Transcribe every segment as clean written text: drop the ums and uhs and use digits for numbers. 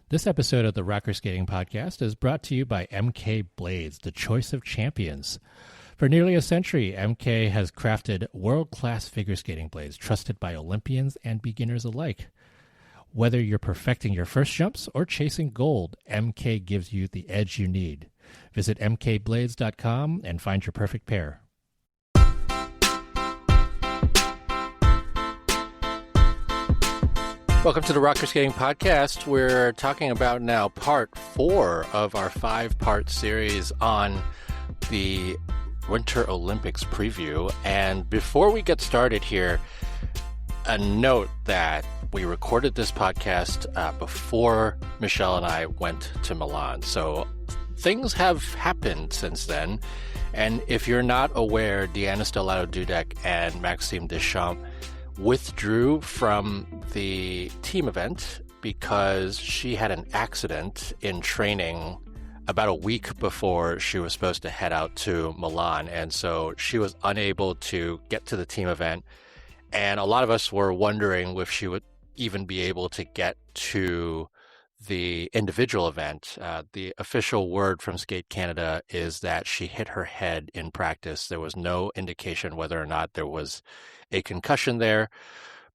This episode of the Rocker Skating Podcast is brought to you by MK Blades, the choice of champions. For nearly a century, MK has crafted world-class figure skating blades trusted by Olympians and beginners alike. Whether you're perfecting your first jumps or chasing gold, MK gives you the edge you need. Visit mkblades.com and find your perfect pair. Welcome to the Rocker Skating Podcast. We're talking about now part 4 of our 5-part series on the Winter Olympics preview. And before we get started here, a note that we recorded this podcast before Michelle and I went to Milan. So things have happened since then. And if you're not aware, Deanna Stellato-Dudek and Maxime Deschamps withdrew from the team event because she had an accident in training about a week before she was supposed to head out to Milan. And so she was unable to get to the team event. And a lot of us were wondering if she would even be able to get to the individual event. The official word from Skate Canada is that she hit her head in practice. There was no indication whether or not there was a concussion there.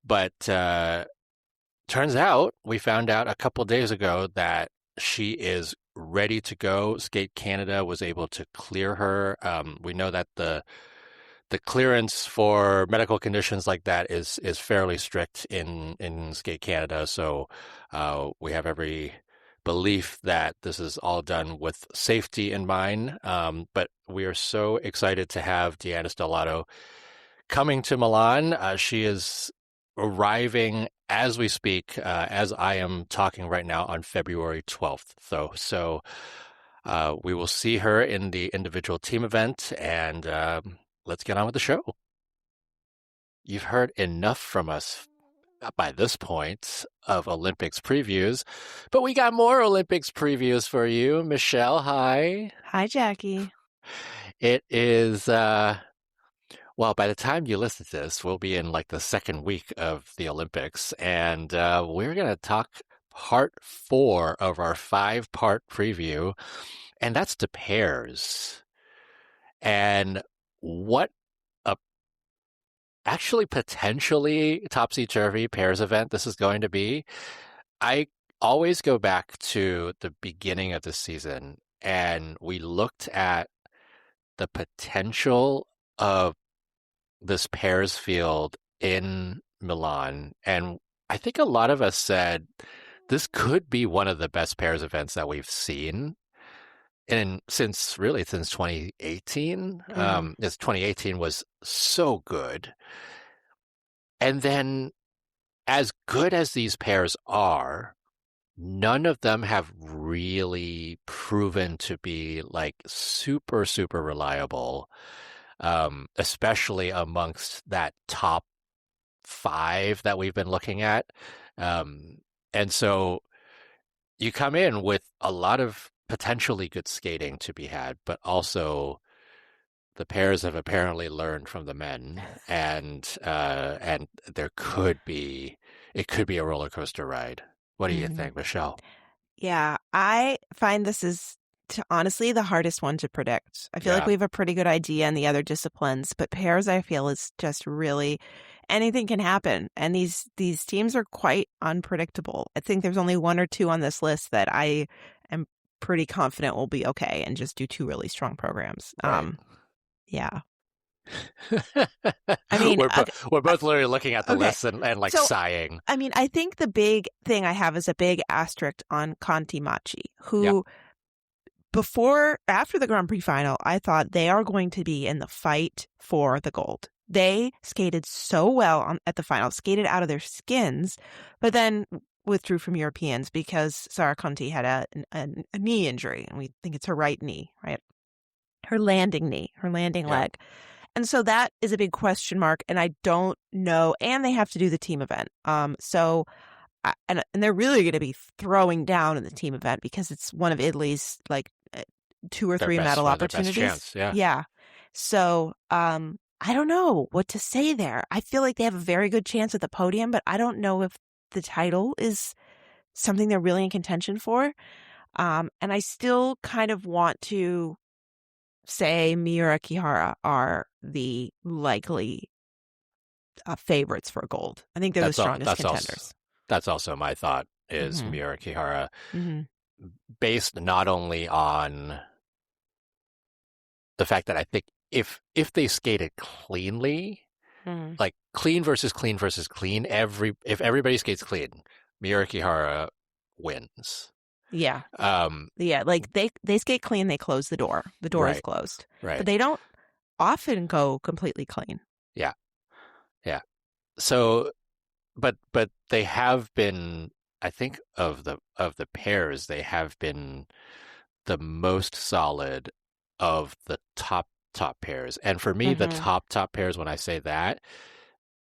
But turns out, we found out a couple days ago that she is ready to go. Skate Canada was able to clear her. We know that the clearance for medical conditions like that is fairly strict in Skate Canada. So we have every belief that this is all done with safety in mind. But we are so excited to have Deanna Stellato coming to Milan. She is arriving as we speak, as I am talking right now, on February 12th. So we will see her in the individual team event, and let's get on with the show. You've heard enough from us by this point of Olympics previews, but we got more Olympics previews for you. Michelle, hi. Hi, Jackie. It is, well, by the time you listen to this, we'll be in like the second week of the Olympics, and we're going to talk part 4 of our 5-part preview, and that's the pairs. And what a actually potentially topsy-turvy pairs event this is going to be. I always go back to the beginning of the season, and we looked at the potential of this pairs field in Milan, and I think a lot of us said this could be one of the best pairs events that we've seen since 2018. This 2018 was so good. And then, as good as these pairs are, none of them have really proven to be like super, super reliable, especially amongst that top 5 that we've been looking at. And so you come in with a lot of potentially good skating to be had, but also the pairs have apparently learned from the men, and it could be a roller coaster ride. What do you think, Michelle? Yeah, I find this is honestly the hardest one to predict. I feel like we have a pretty good idea in the other disciplines, but pairs I feel is just really anything can happen, and these teams are quite unpredictable. I think there's only 1 or 2 on this list that I am pretty confident will be okay and just do 2 really strong programs. Right. Yeah. I mean, we're both literally looking at the list and sighing. I mean, I think the big thing I have is a big asterisk on Conti and Macii, who after the Grand Prix final, I thought they are going to be in the fight for the gold. They skated so well at the final, skated out of their skins, but then withdrew from Europeans because Sara Conti had a knee injury, and we think it's her right knee, right? Her landing leg. And so that is a big question mark, and I don't know. And they have to do the team event. And they're really going to be throwing down in the team event because it's one of Italy's like 2 or 3 medal opportunities. Yeah. So I don't know what to say there. I feel like they have a very good chance at the podium, but I don't know if the title is something they're really in contention for. And I still kind of want to say Miura and Kihara are the likely favorites for gold. I think they're the strongest contenders. That's also my thought is Miura and Kihara, based not only on the fact that I think if they skated cleanly, like clean versus clean versus clean, if everybody skates clean, Miura and Kihara wins. Yeah. Like they skate clean, they close the door. The door is closed. Right. But they don't often go completely clean. Yeah. Yeah. So but they have been, I think of the pairs, they have been the most solid of the top pairs. And for me, the top pairs, when I say that,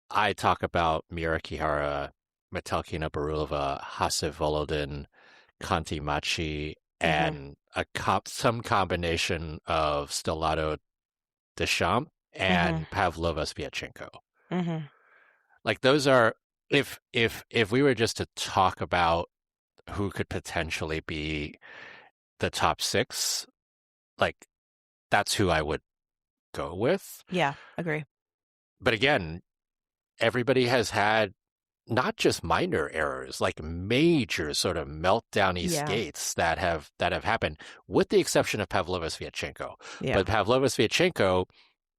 I talk about Miura and Kihara, Metelkina and Berulava, Hase and Volodin, Conti and Macii, and some combination of Stellato-Dudek and Pavlova-Sviatchenko. Like those are, if we were just to talk about who could potentially be the top 6, like that's who I would go with. Yeah, agree. But again, everybody has had not just minor errors, like major sort of meltdown-y skates that have happened, with the exception of Pavlova-Sviatchenko. Yeah. But Pavlova-Sviatchenko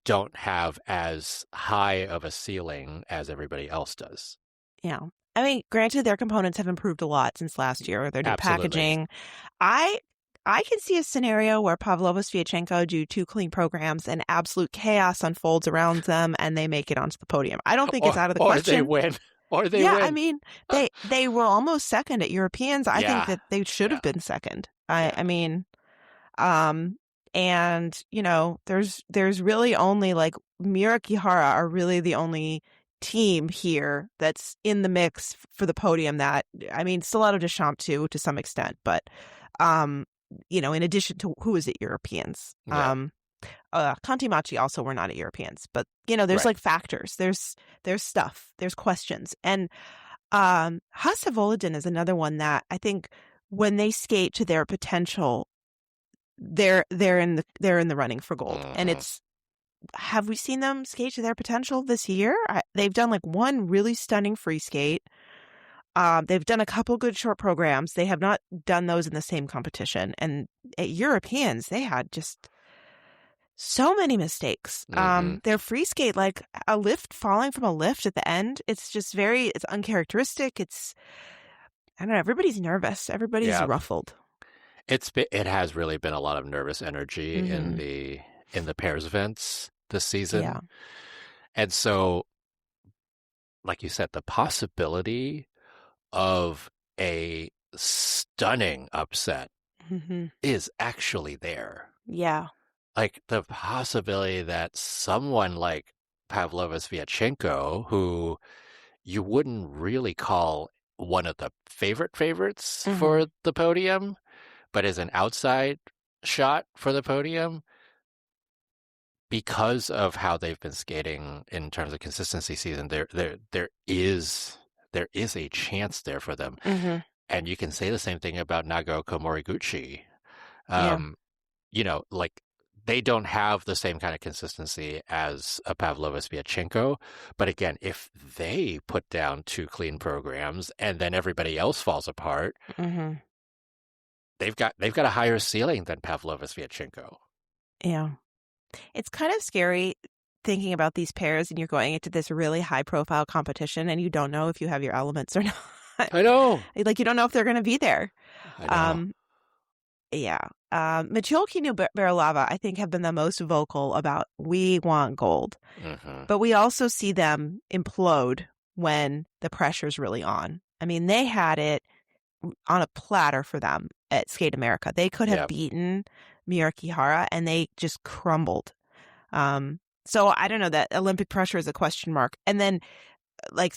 don't have as high of a ceiling as everybody else does. Yeah. I mean, granted, their components have improved a lot since last year. Their new packaging. I can see a scenario where Pavlova-Sviatchenko do 2 clean programs and absolute chaos unfolds around them and they make it onto the podium. I don't think it's out of the question. Or they win. Yeah, I mean, they were almost second at Europeans. I think that they should have been second. I mean, and you know, there's really only like Miura and Kihara are really the only team here that's in the mix for the podium. That, I mean, Stellato-Dudek too, to some extent, but you know, in addition to who is it, Europeans. Conti and Macii also were not at Europeans, but you know, there's like factors, there's stuff, there's questions, and Hase and Volodin is another one that I think when they skate to their potential, they're in the running for gold. And it's, have we seen them skate to their potential this year? They've done like one really stunning free skate. They've done a couple good short programs. They have not done those in the same competition. And at Europeans, they had just so many mistakes. Their free skate, like a lift falling from a lift at the end, it's just it's uncharacteristic. It's, I don't know, everybody's nervous. Everybody's ruffled. It has really been a lot of nervous energy in the pairs events this season. Yeah. And so, like you said, the possibility of a stunning upset is actually there. Yeah. Like the possibility that someone like Pavlova-Sviatchenko, who you wouldn't really call one of the favorites for the podium, but is an outside shot for the podium, because of how they've been skating in terms of consistency season, there is a chance there for them. And you can say the same thing about Nagao Komoriguchi. You know, like they don't have the same kind of consistency as a Pavlova-Sviatchenko. But again, if they put down 2 clean programs and then everybody else falls apart, they've got a higher ceiling than Pavlova-Sviatchenko. Yeah. It's kind of scary thinking about these pairs and you're going into this really high profile competition and you don't know if you have your elements or not. I know. Like you don't know if they're going to be there. I know. Metelkina and Berulava, I think, have been the most vocal about we want gold. But we also see them implode when the pressure's really on. I mean, they had it on a platter for them at Skate America. They could have beaten Miura and Kihara and they just crumbled. So I don't know, that Olympic pressure is a question mark. And then like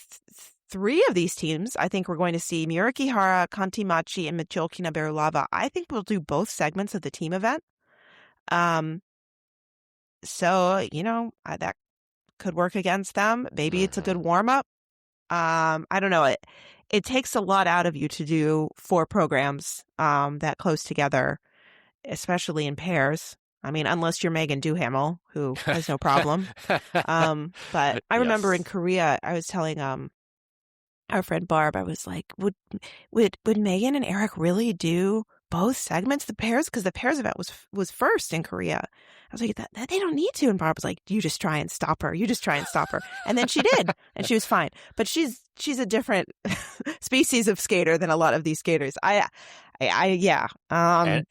3 of these teams, I think we're going to see Miura and Kihara, Conti and Macii, and Metelkina and Berulava. I think we'll do both segments of the team event. So, you know, that could work against them. Maybe it's a good warm-up. I don't know. It takes a lot out of you to do 4 programs that close together, especially in pairs. I mean, unless you're Megan Duhamel, who has no problem. But I remember in Yes. Korea, I was telling our friend Barb, I was like, would Megan and Eric really do both segments, the pairs? Because the pairs event was first in Korea. I was like, that they don't need to. And Barb was like, you just try and stop her. You just try and stop her. And then she did, and she was fine. But she's a different species of skater than a lot of these skaters. Yeah. And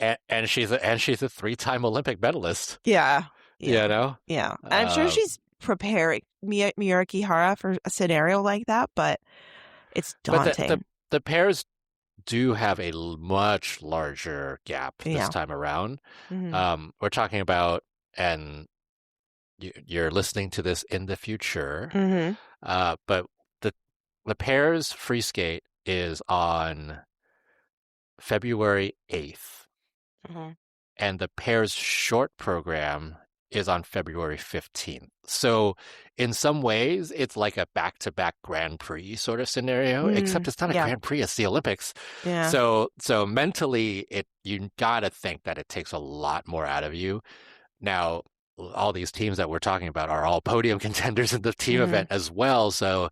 she's a 3-time Olympic medalist. Yeah. You know? Yeah. And I'm sure she's preparing Miura Kihara for a scenario like that, but it's daunting. But the pairs do have a much larger gap this time around. Mm-hmm. We're talking about, and you're listening to this in the future, but the pairs free skate is on February 8th, and the pairs short program is on February 15th. So in some ways, it's like a back-to-back Grand Prix sort of scenario, except it's not a Grand Prix, it's the Olympics. Yeah. So mentally, you gotta think that it takes a lot more out of you. Now, all these teams that we're talking about are all podium contenders in the team event as well, so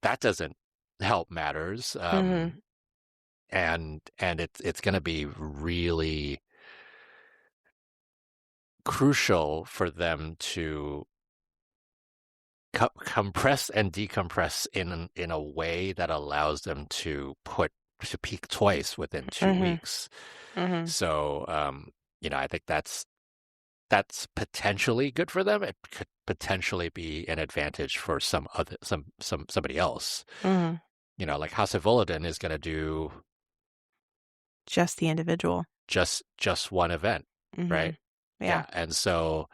that doesn't help matters. And it's going to be really crucial for them to compress and decompress in a way that allows them to peak twice within 2 weeks. So I think that's potentially good for them. It could potentially be an advantage for somebody else. Like Hase Volodin is going to do just the individual, just one event, right? Yeah. And so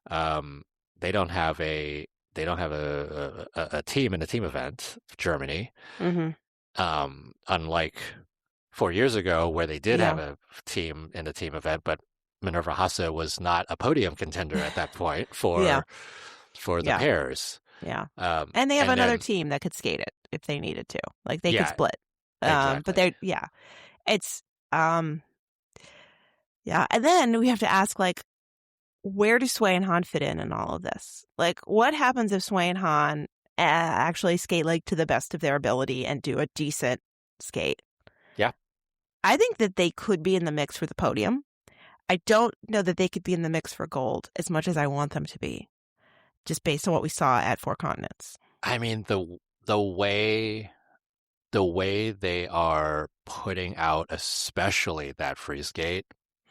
they don't have a team in a team event, Germany. Unlike 4 years ago where they did have a team in a team event, but Minerva Hase was not a podium contender at that point for the pairs. Yeah. And they have another team that could skate it if they needed to. Like they could split. Exactly. But it's and then we have to ask, like, where do Sui and Han fit in all of this? Like, what happens if Sui and Han actually skate like to the best of their ability and do a decent skate? Yeah. I think that they could be in the mix for the podium. I don't know that they could be in the mix for gold as much as I want them to be, just based on what we saw at Four Continents. I mean, the way they are putting out, especially that free skate,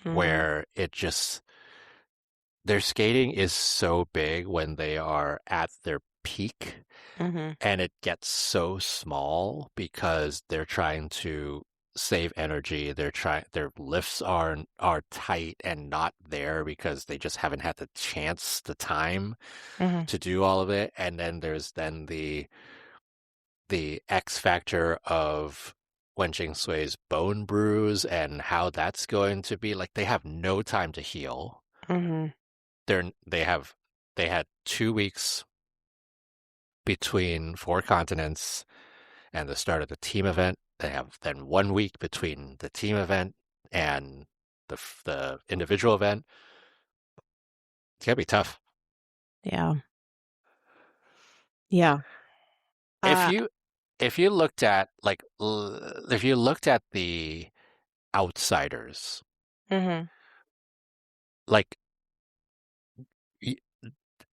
where their skating is so big when they are at their peak, and it gets so small because they're trying to save energy. Their lifts are tight and not there because they just haven't had the time to do all of it. And then there's the X factor of Wenjing Sui's bone bruise and how that's going to be. Like, they have no time to heal. They had 2 weeks between Four Continents and the start of the team event. They have then 1 week between the team event and the individual event. It's gonna be tough. Yeah. If you looked at the outsiders, like,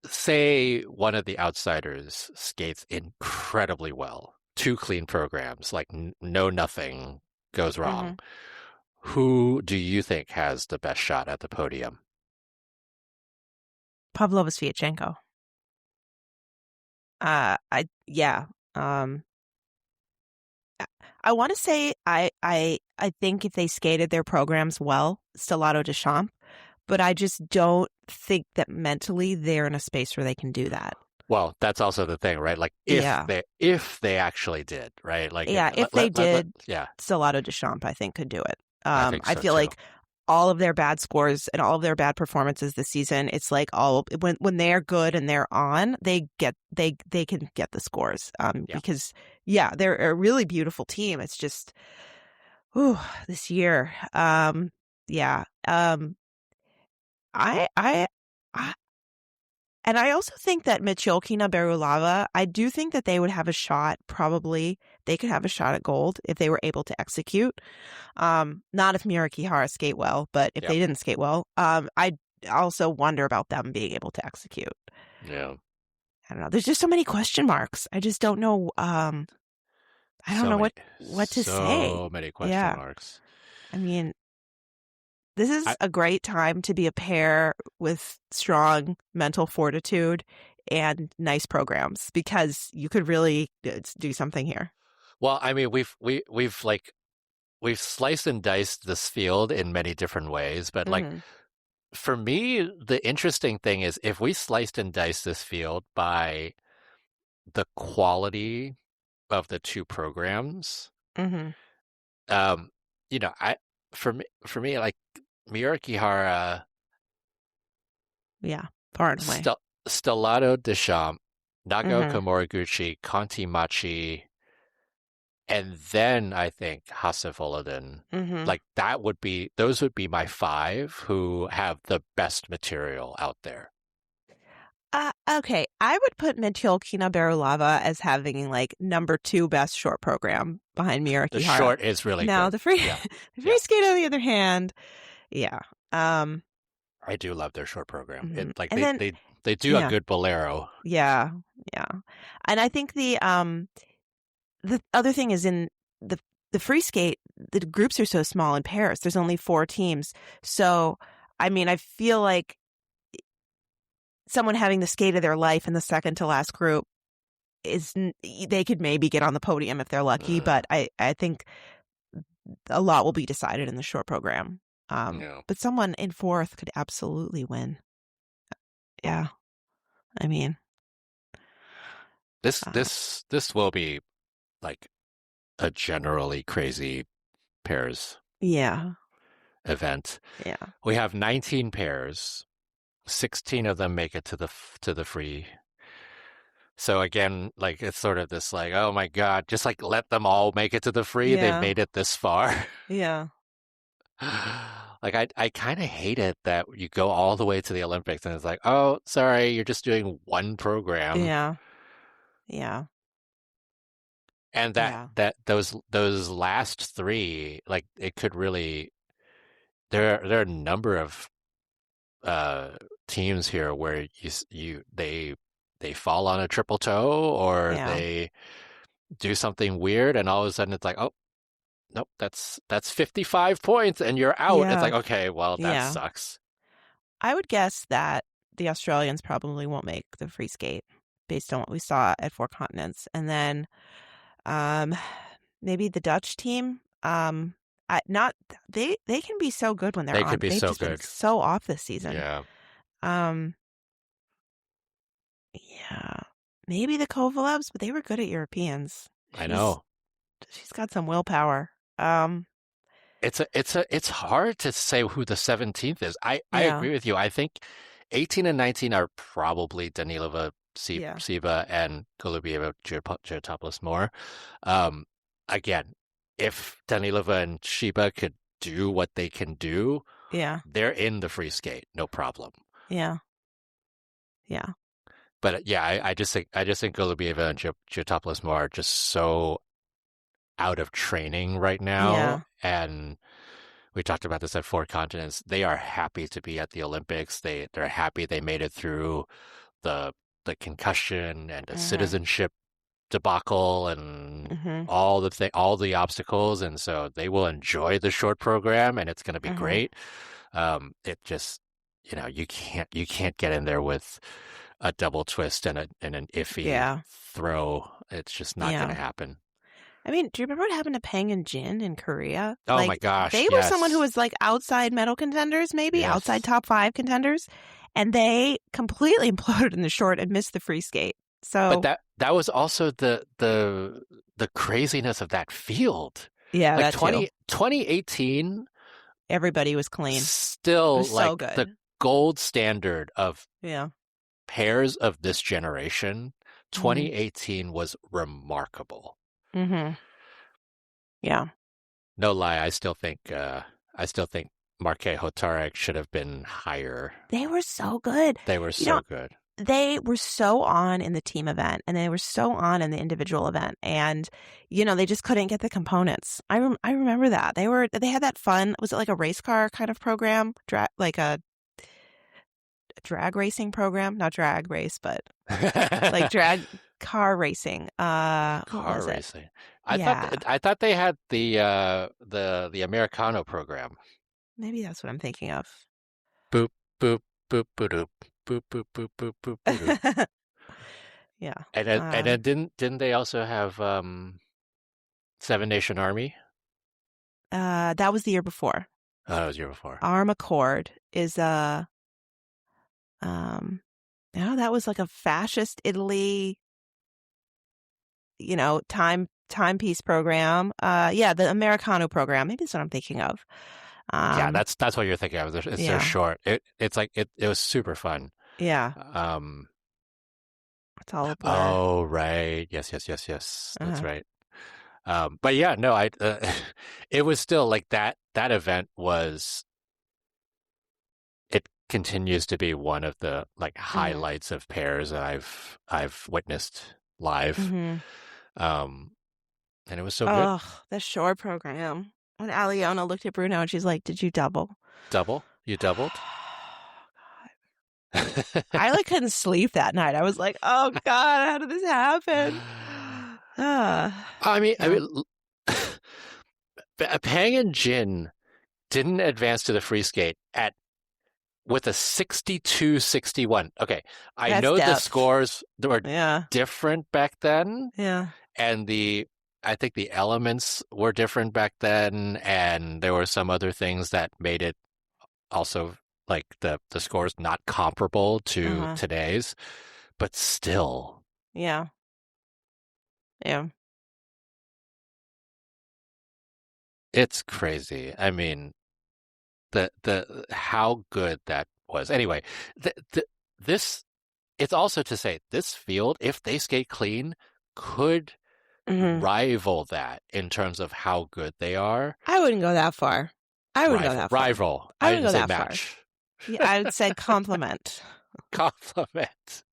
say one of the outsiders skates incredibly well, 2 clean programs, like nothing goes wrong. Who do you think has the best shot at the podium? Pavlova Sviatchenko. I want to say I think if they skated their programs well, Stellato Deschamps, but I just don't think that mentally they're in a space where they can do that. Well, that's also the thing, right? Like, if they actually did, right? Like, if they did, Stellato Deschamps, I think, could do it. I feel like all of their bad scores and all of their bad performances this season, it's like when they're good and they're on, they can get the scores. Because they're a really beautiful team. It's just this year. Yeah. I And I also think that Metelkina, Berulava, I do think that they would have a shot. Probably they could have a shot at gold if they were able to execute. Not if Miura and Kihara skate well, but if they didn't skate well, I also wonder about them being able to execute. Yeah. I don't know. There's just so many question marks. I just don't know. I don't know what to say. So many question marks. I mean, this is a great time to be a pair with strong mental fortitude and nice programs, because you could really do something here. Well, I mean, we've sliced and diced this field in many different ways, but like for me, the interesting thing is if we sliced and diced this field by the quality of the two programs, for me, like Miura and Kihara, far and away. Stellato-Dudek, Nagaoka Moriguchi, Conti and Macii, and then I think Hase and Volodin. Like those would be my five who have the best material out there. Okay, I would put Metelkina and Berulava as having like number 2 best short program behind Miura and Kihara. The short is really now good. The free skate, on the other hand, I do love their short program. They do a good bolero. Yeah. And I think the other thing is in the free skate, the groups are so small in pairs. There's only 4 teams. So, I mean, I feel like someone having the skate of their life in the second to last group they could maybe get on the podium if they're lucky, but I think a lot will be decided in the short program. But someone in 4th could absolutely win. Yeah. I mean, this will be like a generally crazy pairs event. Yeah. We have 19 pairs. 16 of them make it to the free. So again, like it's sort of this like, oh my God, just like let them all make it to the free. They've made it this far. Yeah. Like I kind of hate it that you go all the way to the Olympics and it's like, oh, sorry, you're just doing one program. Yeah. And that those last 3, like it could really there are a number of teams here where they fall on a triple toe or they do something weird and all of a sudden it's like, oh nope, that's 55 points and you're out. It's like, okay, well that sucks. I would guess that the Australians probably won't make the free skate based on what we saw at 4 continents. And then maybe the Dutch team, they can be so good when they're on. They could be so good. Been so off this season. Maybe the Kovalevs, but they were good at Europeans. I know. She's got some willpower. It's hard to say who the 17th is. I agree with you. I think 18 and 19 are probably Danilova, Siba, and Golubieva, Giotopoulos more. Again, if Danilova and Shiba could do what they can do, they're in the free skate, no problem. Yeah. But I just think Golubieva and Giotopoulos more are just so out of training right now, and we talked about this at 4 continents. They are happy to be at the Olympics. They're happy they made it through the concussion and the citizenship debacle and all the obstacles, and so they will enjoy the short program and it's going to be great. It just you can't get in there with a double twist and an iffy throw. It's just not going to happen. I mean, do you remember what happened to Peng and Jin in Korea? Oh my gosh, they were someone who was like outside medal contenders, maybe outside top 5 contenders, and they completely imploded in the short and missed the free skate. So, but that was also the craziness of that field. Yeah, like that 2018 Everybody was clean. It Still, was like so good. the gold standard of Yeah. pairs of this generation, 2018 was remarkable. Mm-hmm. Yeah. No lie, I still think Marque Hotarek should have been higher. They were so good. They were so good. They were so on in the team event, and they were so on in the individual event, and they just couldn't get the components. I remember that they had that fun. Was it like a race car kind of program, like a drag racing program? Not drag race, but like drag car racing. Car racing. I thought they had the Americano program. Maybe that's what I'm thinking of. Boop boop boop boop boop boop boop boop boop boop. Yeah. And then didn't they also have Seven Nation Army? That was the year before. Oh, that was the year before. Armacord is that was like a fascist Italy, timepiece program. The Americano program. Maybe that's what I'm thinking of. Yeah, that's what you're thinking of. They're short. It's like it was super fun. Yeah. It's all a blur. Oh, right. Yes. That's right. But yeah, no, it was still like that event was, it continues to be one of the like highlights of pairs that I've witnessed live. Mm-hmm. And it was so good. Oh, the shore program. When Aliona looked at Bruno and she's like, "Did you double?" Double? You doubled? I couldn't sleep that night. I was like, "Oh God, how did this happen?" I mean, Pang and Jin didn't advance to the free skate with a 62-61. Okay, I know the scores were different back then. Yeah, and I think the elements were different back then, and there were some other things that made it also like the scores not comparable to today's, but still. Yeah. It's crazy. I mean, the how good that was. Anyway, this, it's also to say this field, if they skate clean, could rival that in terms of how good they are. I wouldn't go that far. I wouldn't go that far. Rival. I wouldn't didn't go say that match. far. Yeah, I would say compliment. Compliment.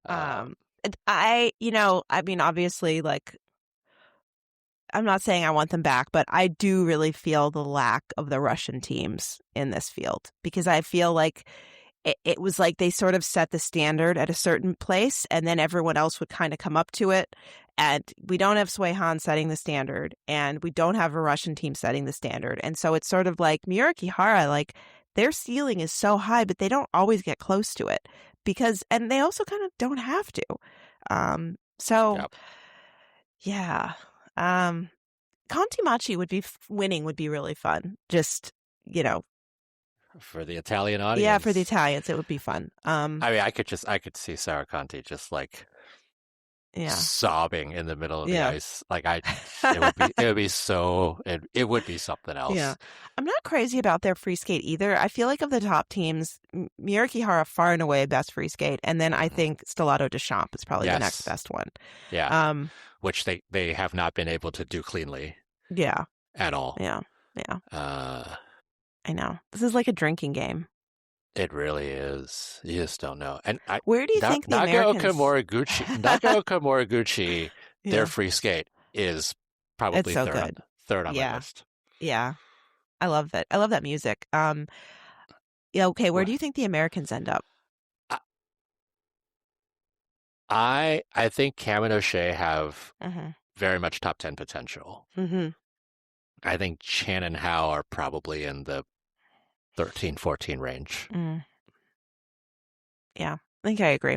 I mean, obviously, like, I'm not saying I want them back, but I do really feel the lack of the Russian teams in this field, because I feel like it was like they sort of set the standard at a certain place, and then everyone else would kind of come up to it. And we don't have Sui Han setting the standard, and we don't have a Russian team setting the standard. And so it's sort of like Miura and Kihara, like, their ceiling is so high, but they don't always get close to it and they also kind of don't have to. Yeah. Conti Macii would be winning would be really fun. Just, for the Italian audience. Yeah, for the Italians, it would be fun. I mean, I could see Sarah Conti just like sobbing in the middle of the ice. Like it would be something else. Yeah. I'm not crazy about their free skate either. I feel like of the top teams, Miura and Kihara far and away best free skate, and then I think Stellato-Deschamps is probably the next best one. Yeah. Which they have not been able to do cleanly. Yeah. At all. Yeah. I know. This is like a drinking game. It really is. You just don't know. And where do you think the Americans... Nagao Komoriguchi, their free skate is probably third on my list. Yeah. I love it. I love that music. Okay, where do you think the Americans end up? I think Kam and O'Shea have very much top 10 potential. Mm-hmm. I think Chan and Hao are probably in the 13-14 range. Yeah, I think I agree.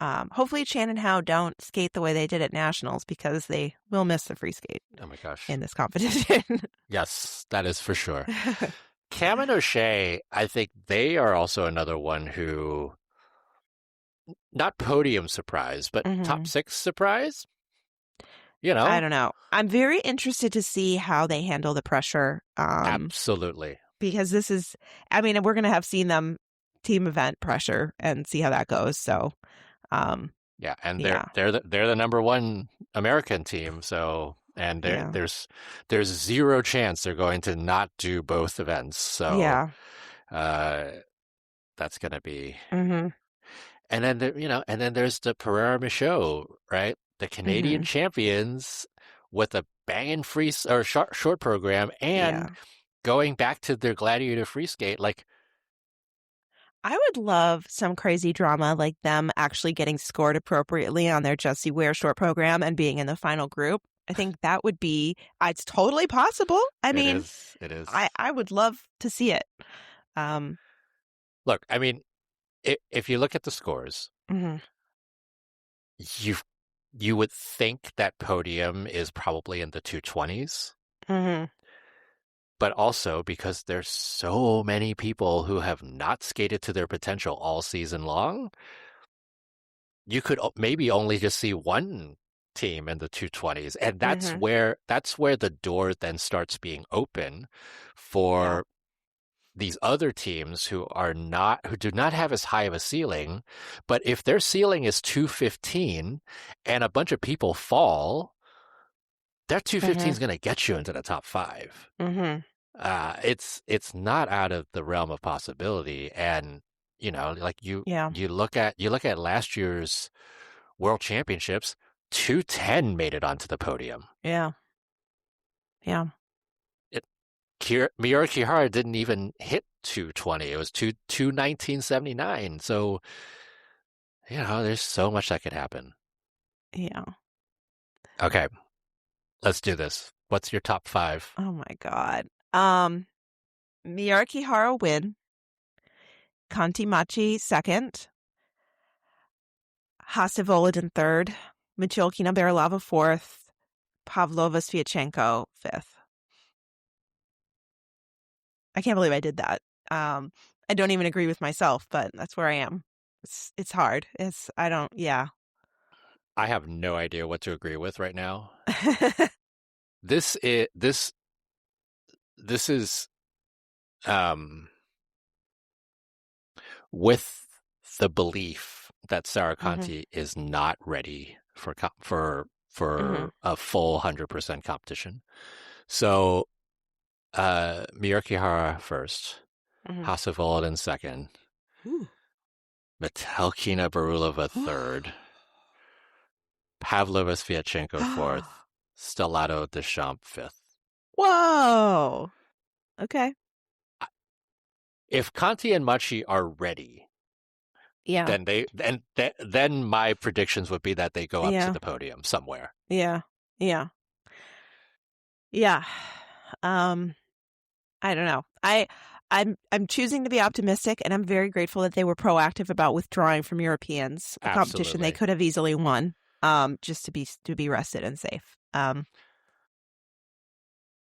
Hopefully Chan and Hao don't skate the way they did at Nationals, because they will miss the free skate. Oh my gosh. In this competition. Yes, that is for sure. Kam and O'Shea, I think they are also another one who, not podium surprise, but top 6 surprise. you I know? don't know. I'm very interested to see how they handle the pressure. Absolutely. Because this is, I mean, we're going to have seen them team event pressure and see how that goes. So, Yeah, and yeah, they're the number one American team, so and yeah, there's zero chance they're going to not do both events. So yeah. uh that's going to be Mm-hmm. and then and then there's the Pereira Michaud, right? The Canadian Mm-hmm. champions with a banging or short program and Yeah. going back to their gladiator free skate like I would love some crazy drama like them actually getting scored appropriately on their Jessie Ware short program and being in the final group. I think that would be, it's totally possible. I it mean, is it is. I would love to see it. Um, Look, I mean, if you look at the scores, mm-hmm, you you would think that podium is probably in the 220s, mm-hmm, but also because there's so many people who have not skated to their potential all season long, you could maybe only just see one team in the 220s, and mm-hmm. that's where the door then starts being open Yeah. for these other teams who do not have as high of a ceiling, but if their ceiling is 215 and a bunch of people fall, that 215 Mm-hmm, is going to get you into the top 5. mm-hmm. It's not out of the realm of possibility, and like Yeah. you look at last year's World Championships, 210 made it onto the podium. Yeah. Yeah. It Miura Kihara didn't even hit 220. It was 219.79. So there's so much that could happen. Yeah. Okay, let's do this. What's your top 5? Oh my God. Miura Kihara win. Conti Macii second. Hase and Volodin third. Metelkina and Berulava fourth. Pavlova Sviatchenko fifth. I can't believe I did that. I don't even agree with myself, but that's where I am. It's hard. Yeah. I have no idea what to agree with right now. This is this is um with the belief that Sarah hmm Conti is not ready hmm for a full 100% competition. So Miura first, hmm Hase Volodin second, Metelkina Berulava third, Pavlova Sviatchenko fourth, Stellato-Dudek fifth. Whoa. Okay. If Conti and Macii are ready, Yeah. then my predictions would be that they go up to Yeah. the podium somewhere. Yeah. Yeah. Yeah. Um, I don't know. I'm choosing to be optimistic, and I'm very grateful that they were proactive about withdrawing from Europeans, a competition they Absolutely. could have easily won, just to be rested and safe.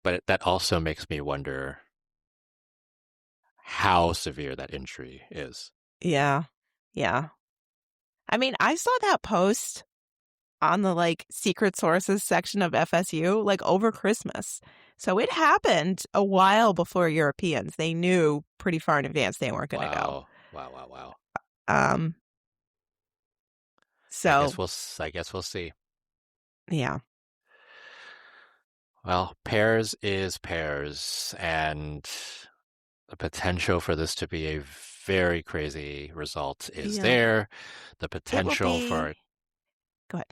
But that also makes me wonder how severe that injury is. Yeah. Yeah. I mean, I saw that post on the secret sources section of FSU over Christmas. So it happened a while before Europeans. They knew pretty far in advance they weren't going to go. Wow. Wow, wow, wow. Um, I so guess we'll see. yeah. Well, pairs is pairs, and the potential for this to be a very crazy result is Yeah. there. The It will potential for be Go ahead.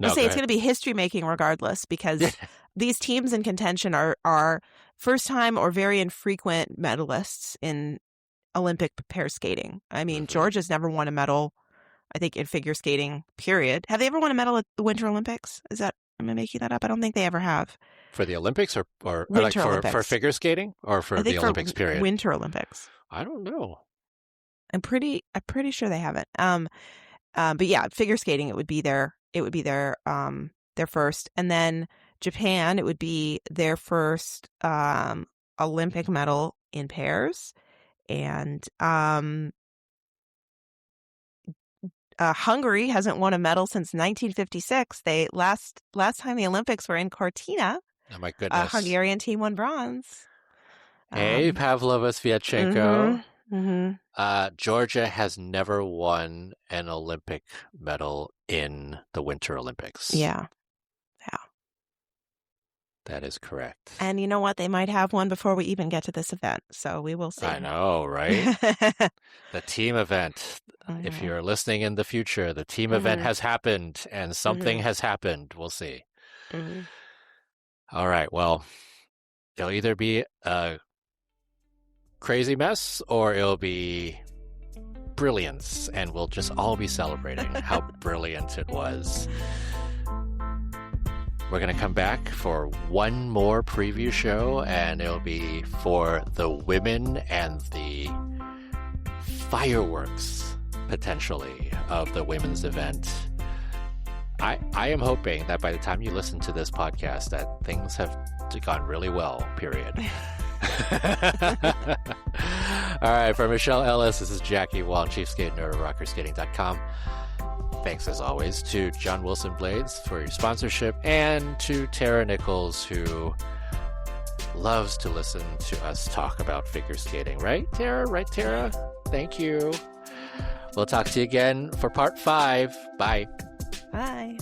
I'll No, say go it's ahead. going to be history making regardless because these teams in contention are first time or very infrequent medalists in Olympic pair skating. I mean, hmm Georgia's never won a medal, I think, in figure skating, period. Have they ever won a medal at the Winter Olympics? Am I making that up? I don't think they ever have. For the Olympics or like Winter for Olympics. figure skating or for I the think for Olympics period? Winter Olympics. I don't know. I'm pretty sure they haven't. But yeah, figure skating, their first. And then Japan, it would be their first Olympic medal in pairs. And Hungary hasn't won a medal since 1956. They last time the Olympics were in Cortina. Oh my goodness! Hungarian team won bronze. Hey, Pavlova Sviatchenko. Mm-hmm. Georgia has never won an Olympic medal in the Winter Olympics. Yeah. That is correct. And you know what? They might have one before we even get to this event. So we will see. I know, right? The team event. If you're listening in the future, the team event has happened and something has happened. We'll see. All right. Well, it'll either be a crazy mess or it'll be brilliance. And we'll just all be celebrating how brilliant it was. We're going to come back for one more preview show, and it'll be for the women and the fireworks, potentially, of the women's event. I am hoping that by the time you listen to this podcast, that things have gone really well, period. All right, for Michelle Ellis, this is Jackie Wall, Chief Skate Nerd of RockerSkating.com. Thanks, as always, to John Wilson Blades for your sponsorship, and to Tara Nichols, who loves to listen to us talk about figure skating. Right, Tara? Right, Tara? Thank you. We'll talk to you again for part 5. Bye. Bye.